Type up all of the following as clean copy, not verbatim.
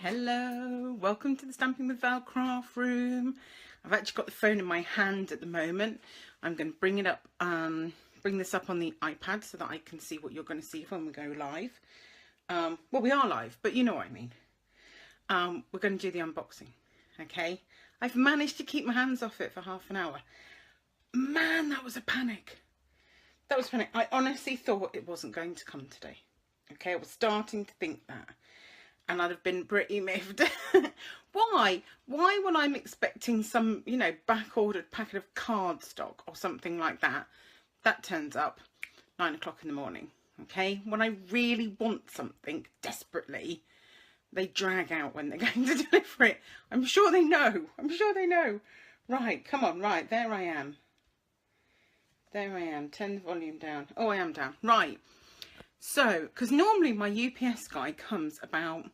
Hello, welcome to the Stamping with Val craft room. I've actually got the phone in my hand at the moment. I'm going to bring it up, bring this up on the iPad so that I can see what you're going to see when we go live. Well, we are live, but you know what I mean. We're going to do the unboxing, okay? I've managed to keep my hands off it for half an hour. Man, that was a panic. That was panic. I honestly thought it wasn't going to come today. Okay, I was starting to think that. And I'd have been pretty miffed. Why? Why when I'm expecting some, you know, back-ordered packet of cardstock or something like that, that turns up 9 o'clock in the morning, okay? When I really want something desperately, they drag out when they're going to deliver it. I'm sure they know. I'm sure they know. Right, come on, right, there I am. There I am. Turn the volume down. Oh, I am down. Right. So, because normally my UPS guy comes about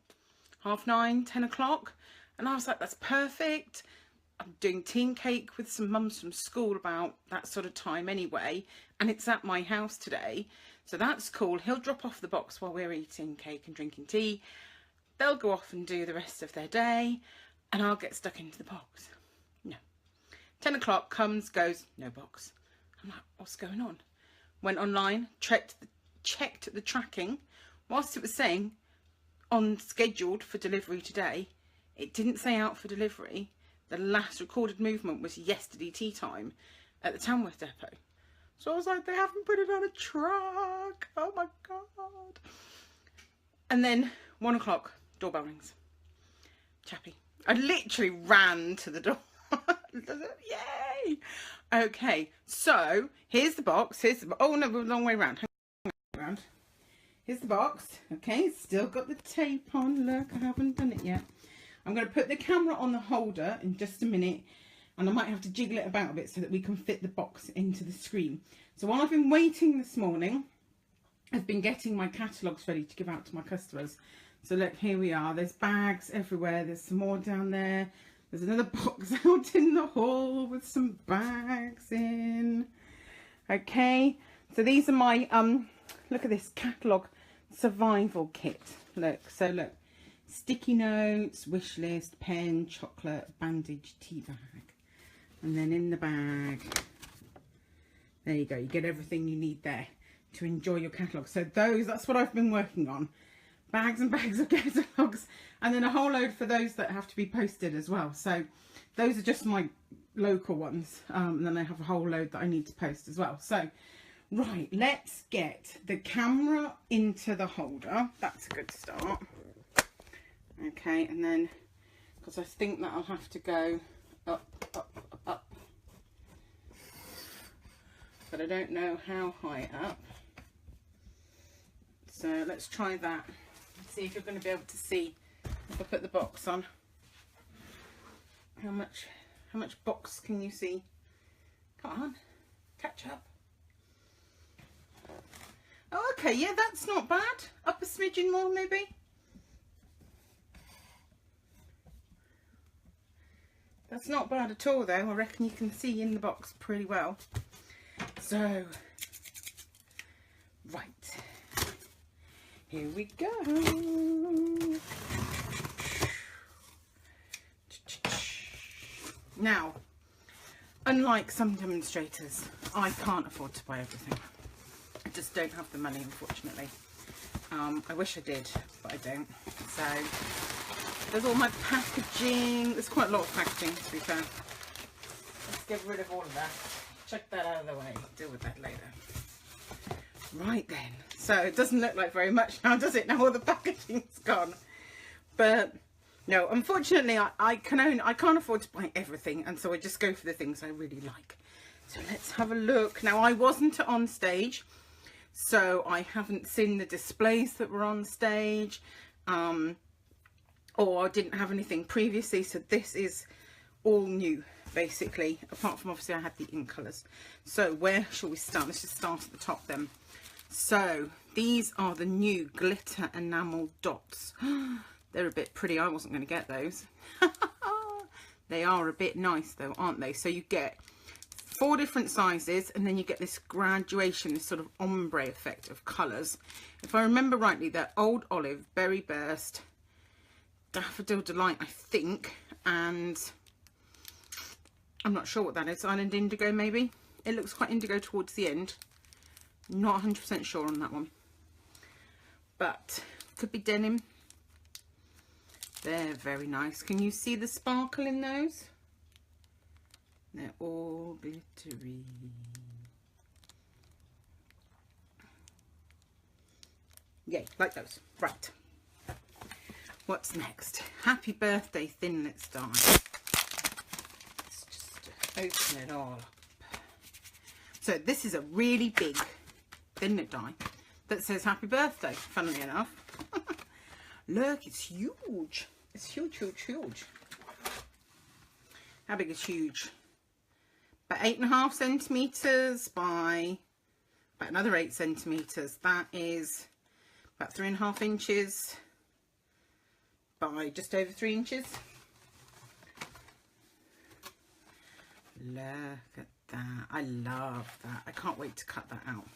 9:30, 10 o'clock. And I was like, that's perfect. I'm doing tea cake with some mums from school about that sort of time anyway. And it's at my house today. So that's cool. He'll drop off the box while we're eating cake and drinking tea. They'll go off and do the rest of their day. And I'll get stuck into the box. No. 10 o'clock comes, goes, no box. I'm like, what's going on? Went online, checked the tracking. Whilst it was saying on scheduled for delivery today, it didn't say out for delivery. The last recorded movement was yesterday tea time at the Tamworth depot. So I was like, they haven't put it on a truck. Oh my God. And then 1 o'clock, doorbell rings. Chappy. I literally ran to the door. Yay. Okay, so here's the box. Oh no, we're a long way around. Here's the box. Okay, still got the tape on. Look, I haven't done it yet. I'm going to put the camera on the holder in just a minute, and I might have to jiggle it about a bit so that we can fit the box into the screen. So while I've been waiting this morning, I've been getting my catalogues ready to give out to my customers. So look, here we are. There's bags everywhere. There's some more down there. There's another box out in the hall with some bags in. Okay, so these are my look at this catalogue survival kit. Look, so look, sticky notes, wish list, pen, chocolate, bandage, tea bag, and then in the bag, there you go, you get everything you need there to enjoy your catalogue. So that's what I've been working on, bags and bags of catalogues, and then a whole load for those that have to be posted as well. So those are just my local ones, and then I have a whole load that I need to post as well. So right, let's get the camera into the holder. That's a good start. Okay, and then, because I think that I'll have to go up, up, up. But I don't know how high up. So let's try that. See if you're going to be able to see if I put the box on. How much box can you see? Come on, catch up. Oh, okay, yeah, that's not bad. Up a smidgen more, maybe. That's not bad at all, though. I reckon you can see in the box pretty well. So, right. Here we go. Now, unlike some demonstrators, I can't afford to buy everything. I just don't have the money, unfortunately. I wish I did, but I don't. So there's all my packaging. There's quite a lot of packaging, to be fair. Let's get rid of all of that. Check that out of the way. Deal with that later. Right then. So it doesn't look like very much now, does it? Now all the packaging's gone. But no, unfortunately, I can't afford to buy everything, and so I just go for the things I really like. So let's have a look. Now, I wasn't on stage, so I haven't seen the displays that were on stage, or I didn't have anything previously, so this is all new, basically, apart from obviously I had the in colours. So where shall we start? Let's just start at the top then. So these are the new glitter enamel dots. They're a bit pretty. I wasn't going to get those. They are a bit nice though, aren't they? So you get 4 different sizes, and then you get this graduation, this sort of ombre effect of colours. If I remember rightly, they're Old Olive, Berry Burst, Daffodil Delight, I think, and I'm not sure what that is. Island Indigo, maybe. It looks quite indigo towards the end. Not 100% sure on that one, but could be denim. They're very nice. Can you see the sparkle in those? They're all glittery. Yay, like those. Right. What's next? Happy Birthday Thinlits die. Let's just open it all up. So this is a really big Thinlit die that says Happy Birthday, funnily enough. Look, it's huge. It's huge, huge, huge. How big is huge? About 8.5 centimetres by about another 8 centimetres. That is about 3.5 inches by just over 3 inches. Look at that. I love that. I can't wait to cut that out.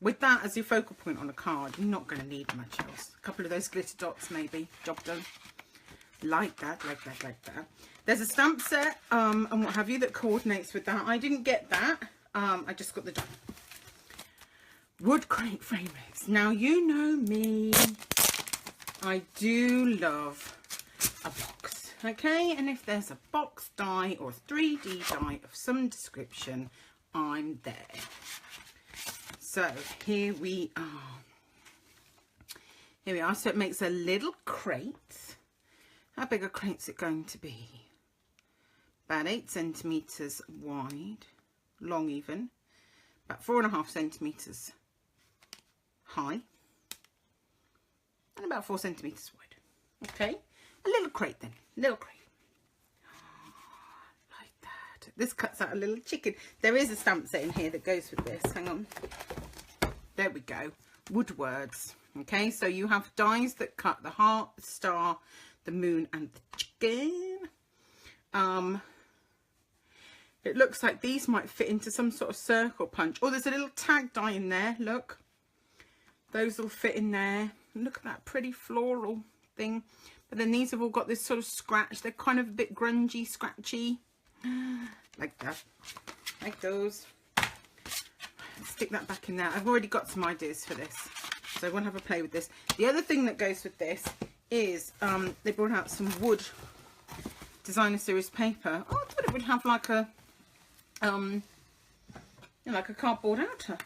With that as your focal point on a card, you're not going to need much else. A couple of those glitter dots maybe. Job done. Like that, like that, like that. There's a stamp set and what have you that coordinates with that. I didn't get that. I just got the die. Wood crate framers. Now you know me. I do love a box. Okay, and if there's a box die or a 3D die of some description, I'm there. So here we are. Here we are. So it makes a little crate. How big a crate's it going to be? About 8 centimetres wide, long even. About 4.5 centimetres high. And about 4 centimetres wide. Okay. A little crate then. Little crate. Like that. This cuts out a little chicken. There is a stamp set in here that goes with this. Hang on. There we go. Wood words. Okay, so you have dies that cut the heart, the star, the moon and the chicken. It looks like these might fit into some sort of circle punch. Oh, there's a little tag die in there. Look. Those will fit in there. Look at that pretty floral thing. But then these have all got this sort of scratch. They're kind of a bit grungy, scratchy. Like that. Like those. Stick that back in there. I've already got some ideas for this, so I want to have a play with this. The other thing that goes with this is they brought out some wood designer series paper. Oh, I thought it would have like a you know, like a cardboard outer.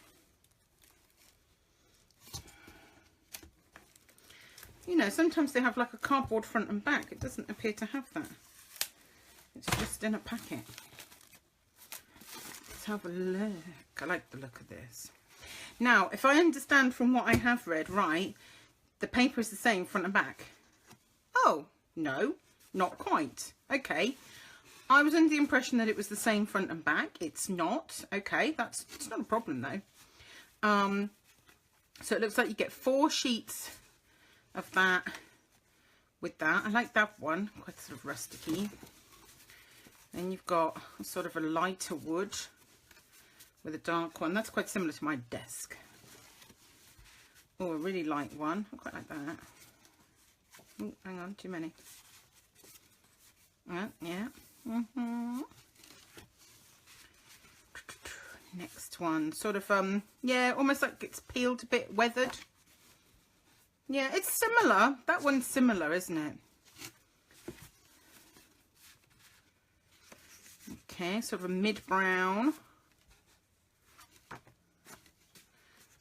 You know, sometimes they have like a cardboard front and back. It doesn't appear to have that. It's just in a packet. Let's have a look. I like the look of this. Now, if I understand from what I have read right, the paper is the same front and back. Oh, no, not quite. Okay. I was under the impression that it was the same front and back. It's not. Okay, it's not a problem though. So it looks like you get 4 sheets of that with that. I like that one, quite sort of rusticy. Then you've got sort of a lighter wood with a dark one. That's quite similar to my desk. Oh, a really light one. I quite like that. Oh, hang on, too many. Yeah. Next one, sort of yeah, almost like it's peeled a bit, weathered. Yeah, it's similar. That one's similar, isn't it? Okay, sort of a mid-brown.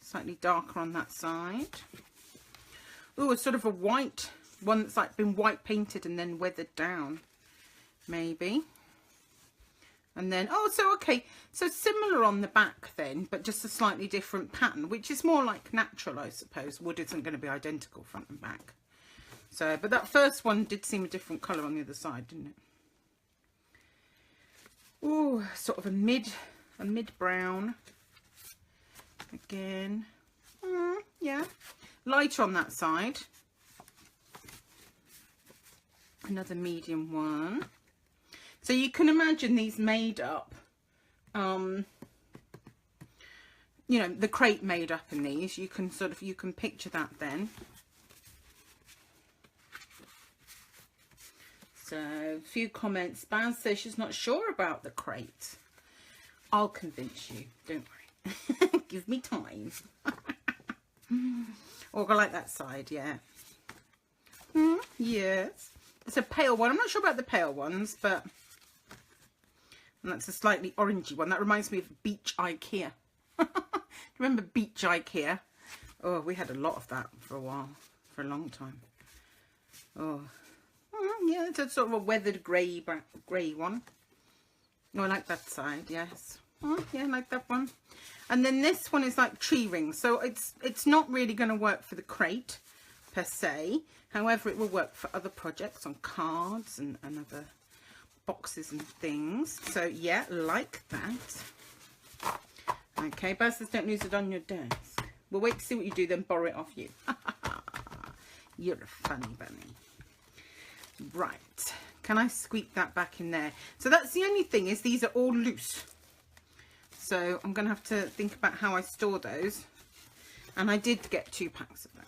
Slightly darker on that side. Oh, it's sort of a white one that's like been white painted and then weathered down, maybe. And then, oh, so okay, so similar on the back then, but just a slightly different pattern, which is more like natural, I suppose. Wood isn't going to be identical front and back. So, but that first one did seem a different colour on the other side, didn't it? Oh, sort of a mid-brown. Again, yeah, lighter on that side. Another medium one. So you can imagine these made up, you know, the crate made up in these. You can picture that then. So a few comments. Baz says she's not sure about the crate. I'll convince you, don't worry. Give me time. Or go like that side, yeah. Yes. It's a pale one. I'm not sure about the pale ones, but... And that's a slightly orangey one. That reminds me of Beach IKEA. Remember Beach IKEA? Oh, we had a lot of that for a while. For a long time. Oh. Yeah, it's a sort of a weathered grey one. Oh, I like that side, yes. Oh, yeah, I like that one. And then this one is like tree rings. So it's not really going to work for the crate per se. However, it will work for other projects on cards and other boxes and things. So yeah, like that. Okay, Baz says don't lose it on your desk. We'll wait to see what you do, then borrow it off you. You're a funny bunny. Right, can I squeak that back in there? So that's the only thing, is these are all loose. So I'm going to have to think about how I store those. And I did get 2 packs of them.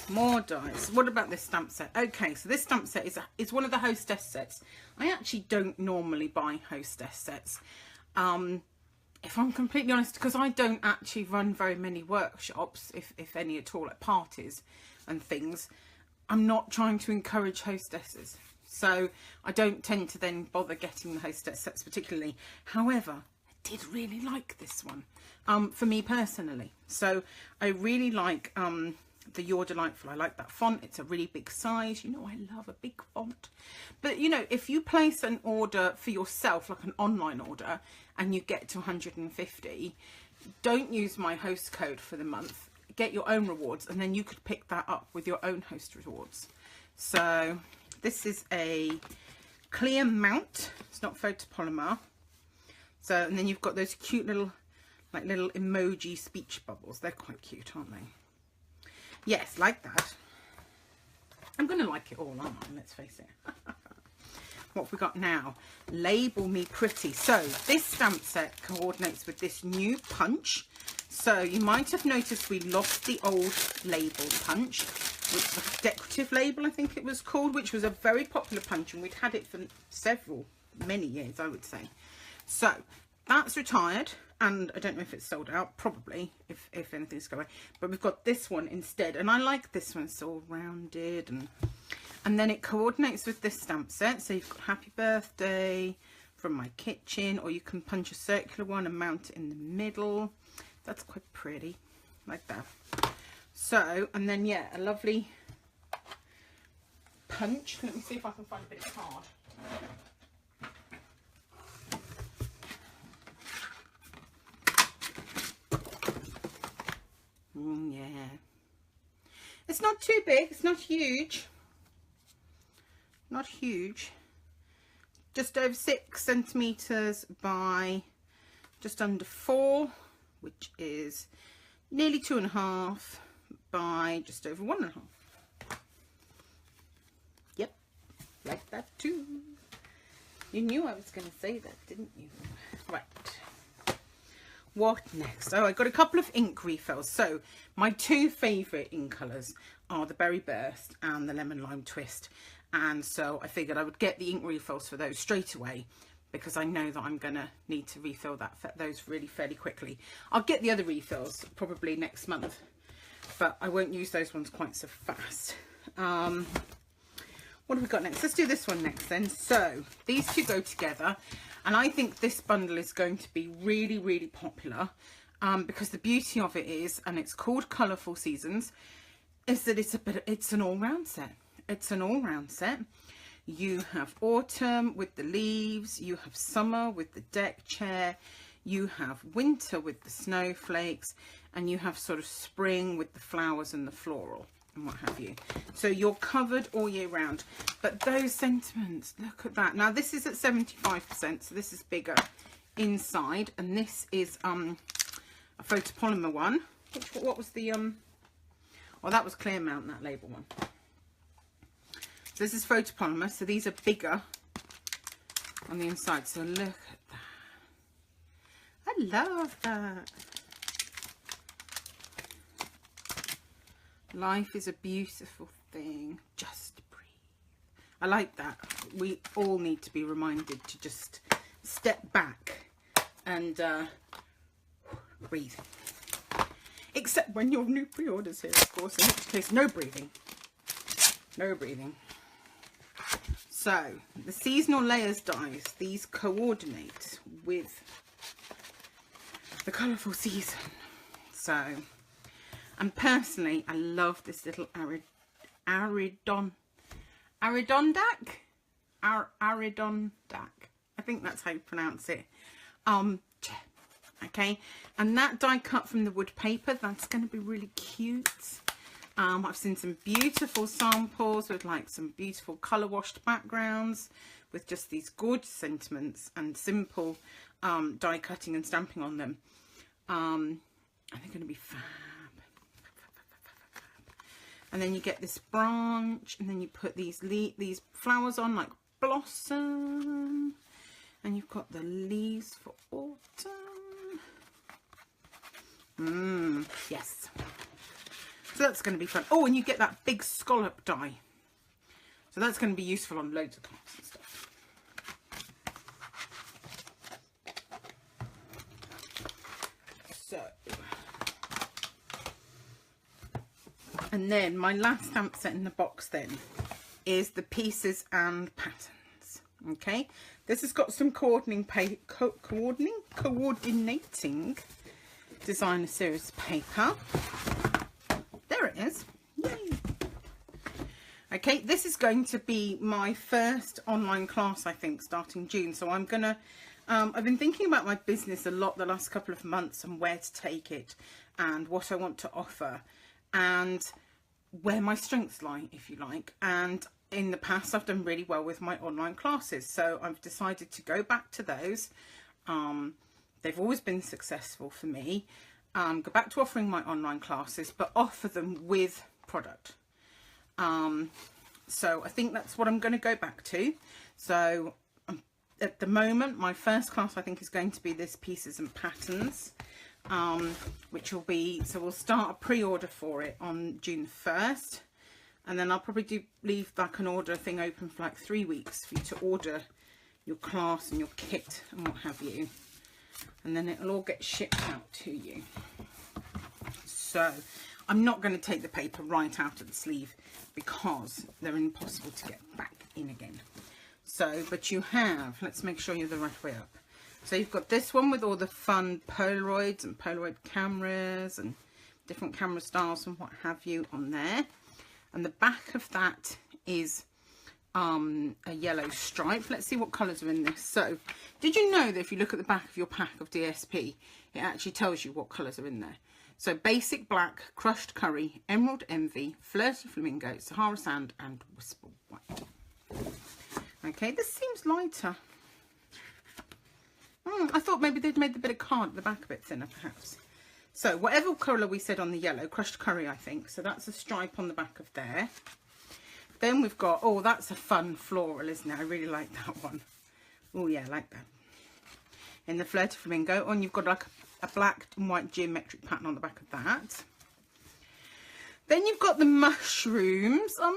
More dies. What about this stamp set? Okay, so this stamp set is one of the hostess sets. I actually don't normally buy hostess sets. If I'm completely honest, because I don't actually run very many workshops, if any at all, at parties and things. I'm not trying to encourage hostesses. So I don't tend to then bother getting the hostess sets particularly. However, I did really like this one, for me personally. So I really like the You're Delightful. I like that font. It's a really big size. You know, I love a big font. But, you know, if you place an order for yourself, like an online order, and you get to 150, don't use my host code for the month. Get your own rewards, and then you could pick that up with your own host rewards. So this is a clear mount. It's not photopolymer. So, and then you've got those cute little, like little emoji speech bubbles. They're quite cute, aren't they? Yes, like that. I'm going to like it all, aren't I? Let's face it. What have we got now? Label Me Pretty. So this stamp set coordinates with this new punch. So you might have noticed we lost the old label punch, which was a decorative label, I think it was called, which was a very popular punch, and we'd had it for many years, I would say. So that's retired, and I don't know if it's sold out, probably, if anything's going. But we've got this one instead, and I like this one. It's all rounded, and then it coordinates with this stamp set. So you've got Happy Birthday from my kitchen, or you can punch a circular one and mount it in the middle. That's quite pretty, like that. So, and then yeah, a lovely punch. Let me see if I can find a bit of card. Yeah, it's not too big, it's not huge, just over 6 centimeters by just under 4, which is nearly 2.5 by just over 1.5. Yep, like that too. You knew I was going to say that, didn't you? Right. What next? Oh, I got a couple of ink refills. So my 2 favourite ink colours are the Berry Burst and the Lemon Lime Twist. And so I figured I would get the ink refills for those straight away, because I know that I'm going to need to refill those really fairly quickly. I'll get the other refills probably next month, but I won't use those ones quite so fast. What have we got next? Let's do this one next then. So these 2 go together. And I think this bundle is going to be really, really popular, because the beauty of it is, and it's called Colourful Seasons, is that it's an all-round set. It's an all-round set. You have autumn with the leaves, you have summer with the deck chair, you have winter with the snowflakes, and you have sort of spring with the flowers and the floral and what have you. So you're covered all year round. But those sentiments, look at that. Now this is at 75%, so this is bigger inside, and this is a photopolymer one. What was the oh, that was clear mount, that label one. So this is photopolymer, so these are bigger on the inside. So look at that. I love that. Life is a beautiful breathing. Just breathe. I like that. We all need to be reminded to just step back and breathe. Except when your new pre-orders here, of course, in which case no breathing. No breathing. So, the seasonal layers dies, these coordinate with the colourful season. So, and personally, I love this little Adirondack. I think that's how you pronounce it. Okay, and that die cut from the wood paper, that's going to be really cute. I've seen some beautiful samples with like some beautiful colour washed backgrounds with just these gorgeous sentiments and simple die cutting and stamping on them. And they're going to be fab. And then you get this branch, and then you put these flowers on like blossom, and you've got the leaves for autumn. Yes. So that's going to be fun. Oh, and you get that big scallop die. So that's going to be useful on loads of cards and stuff. So, and then my last stamp set in the box then is the pieces and patterns. Okay, this has got some coordinating designer series paper. There it is. Yay. Okay, this is going to be my first online class, I think, starting June. So I'm gonna I've been thinking about my business a lot the last couple of months and where to take it and what I want to offer and where my strengths lie, if you like. And in the past I've done really well with my online classes, so I've decided to go back to those. They've always been successful for me. Go back to offering my online classes, but offer them with product. So I think that's what I'm going to go back to. So at the moment, my first class I think is going to be this pieces and patterns, which will be, so we'll start a pre-order for it on June 1st, and then I'll probably leave like an order thing open for like 3 weeks for you to order your class and your kit and what have you, and then it'll all get shipped out to you. So I'm not going to take the paper right out of the sleeve because they're impossible to get back in again. So, but you have, let's make sure you're the right way up. So you've got this one with all the fun Polaroids and Polaroid cameras and different camera styles and what have you on there. And the back of that is a yellow stripe. Let's see what colours are in this. So, did you know that if you look at the back of your pack of DSP, it actually tells you what colours are in there? So, basic black, crushed curry, emerald envy, flirty flamingo, Sahara sand, and whisper white. Okay, this seems lighter. I thought maybe they'd made the bit of card at the back a bit thinner, perhaps. So, whatever colour we said on the yellow, crushed curry, I think. So, that's a stripe on the back of there. Then we've got, oh, that's a fun floral, isn't it? I really like that one. Oh, yeah, I like that. In the flirty flamingo. Oh, and you've got like a black and white geometric pattern on the back of that. Then you've got the mushrooms. I'm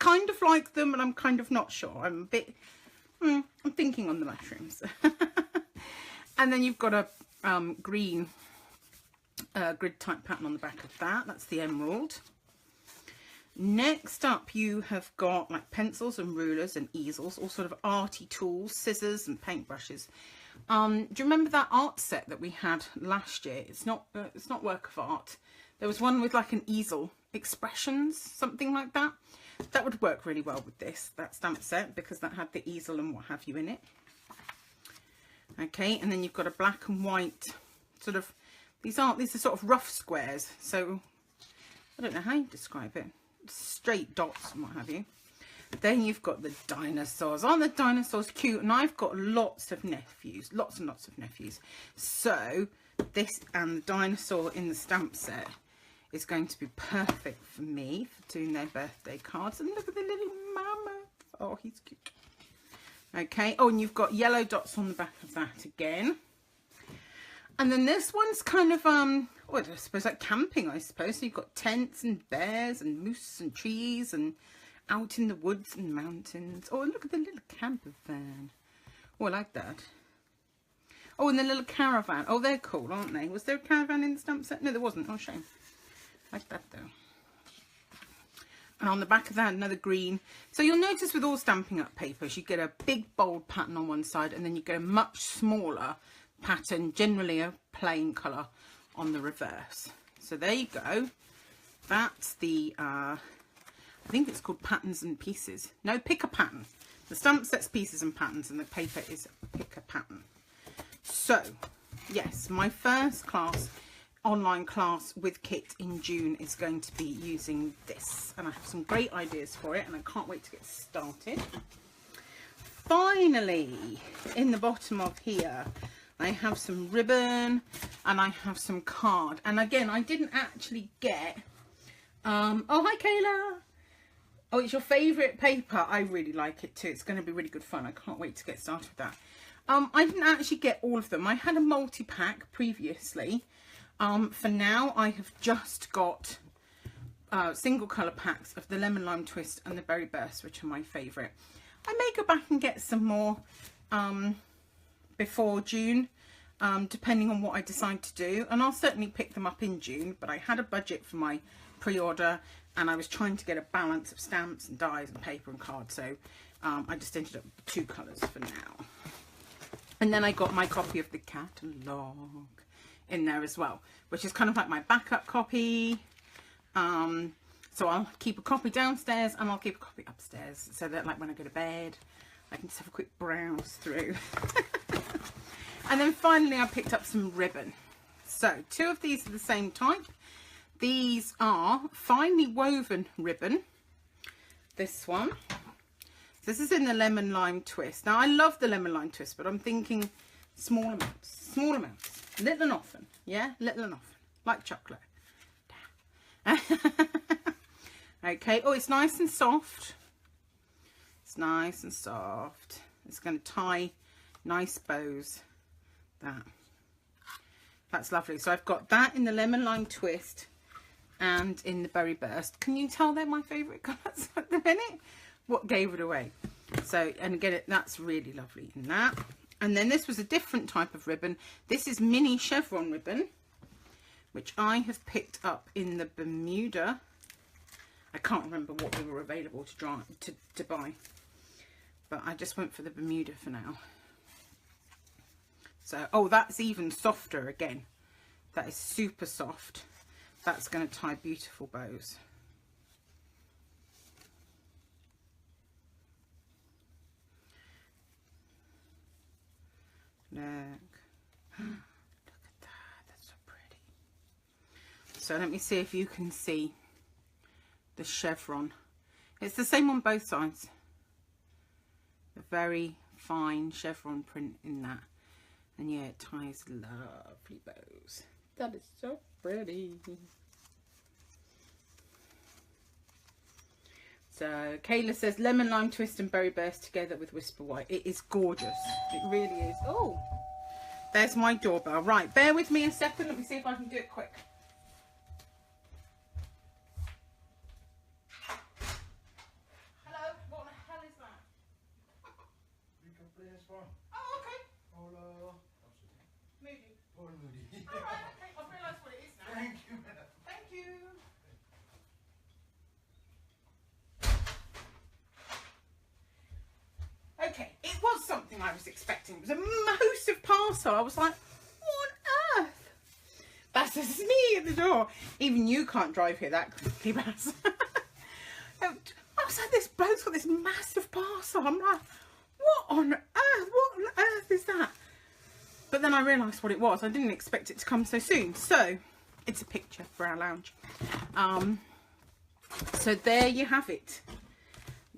kind of like them, and I'm kind of not sure. I'm a bit, I'm thinking on the mushrooms. And then you've got a green grid type pattern on the back of that. That's the emerald. Next up, you have got like pencils and rulers and easels, all sort of arty tools, scissors and paintbrushes. Do you remember that art set that we had last year? It's not work of art. There was one with like an easel, expressions, something like that. That would work really well with that stamp set, because that had the easel and what have you in it. Okay, and then you've got a black and white sort of, these are sort of rough squares. So I don't know how you describe it. Straight dots and what have you. Then you've got the dinosaurs. Aren't the dinosaurs cute? And I've got lots and lots of nephews. So this and the dinosaur in the stamp set is going to be perfect for me for doing their birthday cards. And look at the little mama. Oh, he's cute. Okay. Oh, and you've got yellow dots on the back of that again. And then this one's kind of, what I suppose, like camping, I suppose. So you've got tents and bears and moose and trees and out in the woods and mountains. Oh, look at the little camper van. Oh, I like that. Oh, and the little caravan. Oh, they're cool, aren't they? Was there a caravan in the stamp set? No, there wasn't. Oh, shame. I like that, though. And on the back of that, another green. So you'll notice with all Stampin' Up papers, you get a big, bold pattern on one side, and then you get a much smaller pattern, generally a plain colour, on the reverse. So there you go. That's the, I think it's called Patterns and Pieces. No, Pick a Pattern. The stamp set's Pieces and Patterns, and the paper is Pick a Pattern. So, yes, my first class, online class with Kit in June is going to be using this. And I have some great ideas for it, and I can't wait to get started. Finally, in the bottom of here, I have some ribbon and I have some card. And again, I didn't actually get... oh, hi, Kayla. Oh, it's your favourite paper. I really like it too. It's going to be really good fun. I can't wait to get started with that. I didn't actually get all of them. I had a multi-pack previously. For now, I have just got single colour packs of the Lemon Lime Twist and the Berry Burst, which are my favourite. I may go back and get some more before June, depending on what I decide to do. And I'll certainly pick them up in June, but I had a budget for my pre-order and I was trying to get a balance of stamps and dies and paper and cards. So I just ended up with 2 colours for now. And then I got my copy of the Catalogue in there as well, which is kind of like my backup copy. So I'll keep a copy downstairs and I'll keep a copy upstairs, so that like when I go to bed I can just have a quick browse through. And then finally I picked up some ribbon. So 2 of these are the same type. These are finely woven ribbon. This one. This is in the Lemon Lime Twist. Now I love the Lemon Lime Twist, but I'm thinking small amounts, little and often. Yeah, little and often, like chocolate. Okay, oh, it's nice and soft. It's nice and soft. It's going to tie nice bows. That's lovely. So I've got that in the Lemon Lime Twist and in the Berry Burst. Can you tell they're my favourite colours at the minute? What gave it away? So, and again, that's really lovely in that. And then this was a different type of ribbon. This is mini chevron ribbon, which I have picked up in the Bermuda. I can't remember what they were available to buy, but I just went for the Bermuda for now. So, oh, that's even softer again. That is super soft. That's going to tie beautiful bows. Look. Look at that. That's so pretty. So let me see if you can see the chevron. It's the same on both sides. A very fine chevron print in that. And yeah, it ties lovely bows. That is so pretty. So Kayla says Lemon Lime Twist and Berry Burst together with Whisper White. It is gorgeous. It really is. Oh, there's my doorbell. Right, bear with me a second. Let me see if I can do it quick. Hello, what the hell is that? You can play this one. Oh, okay. Hello. Moody. Paul Moody. All right, okay. I've realised what it is now. Thank you. Thank you. Okay, it was something I was expecting. It was a massive parcel. I was like, what on earth? That's just me at the door. Even you can't drive here that quickly, Baz. I was like, this bloke's got this massive parcel. I'm like, what on earth? What on earth is that? But then I realised what it was. I didn't expect it to come so soon. So, it's a picture for our lounge. So there you have it.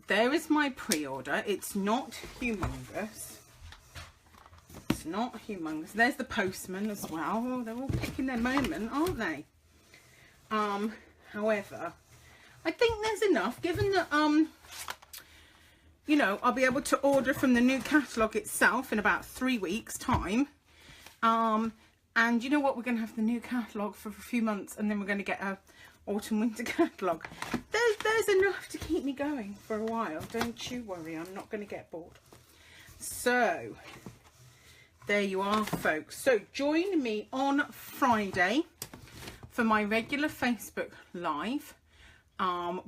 There is my pre-order. It's not humongous. It's not humongous. There's the postman as well. Oh, they're all picking their moment, aren't they? However, I think there's enough, given that, you know, I'll be able to order from the new catalogue itself in about 3 weeks' time. And you know what? We're going to have the new catalogue for a few months, and then we're going to get a autumn winter catalogue. There's enough to keep me going for a while. Don't you worry, I'm not going to get bored. So there you are, folks. So join me on Friday for my regular Facebook Live,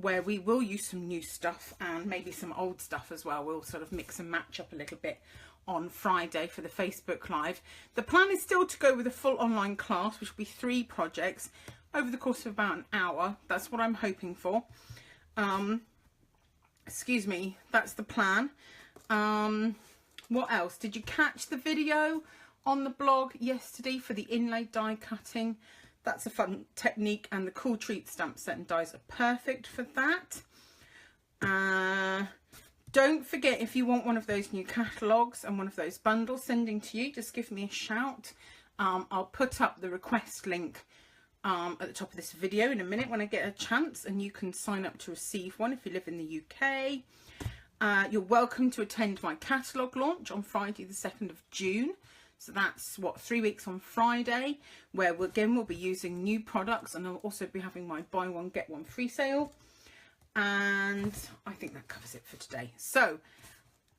where we will use some new stuff and maybe some old stuff as well. We'll sort of mix and match up a little bit on Friday for the Facebook Live. The plan is still to go with a full online class, which will be 3 projects over the course of about an hour. That's what I'm hoping for. Excuse me, that's the plan. What else? Did you catch the video on the blog yesterday for the inlay die cutting? That's a fun technique, and the Cool Treat stamp set and dies are perfect for that. Don't forget, if you want one of those new catalogues and one of those bundles sending to you, just give me a shout. I'll put up the request link at the top of this video in a minute when I get a chance, and you can sign up to receive one if you live in the UK. You're welcome to attend my catalogue launch on Friday the 2nd of June. So that's, what, 3 weeks on Friday, where we'll be using new products, and I'll also be having my buy one get one free sale. And I think that covers it for today. So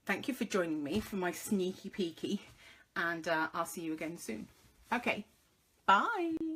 thank you for joining me for my sneaky peeky, and I'll see you again soon. Okay, bye.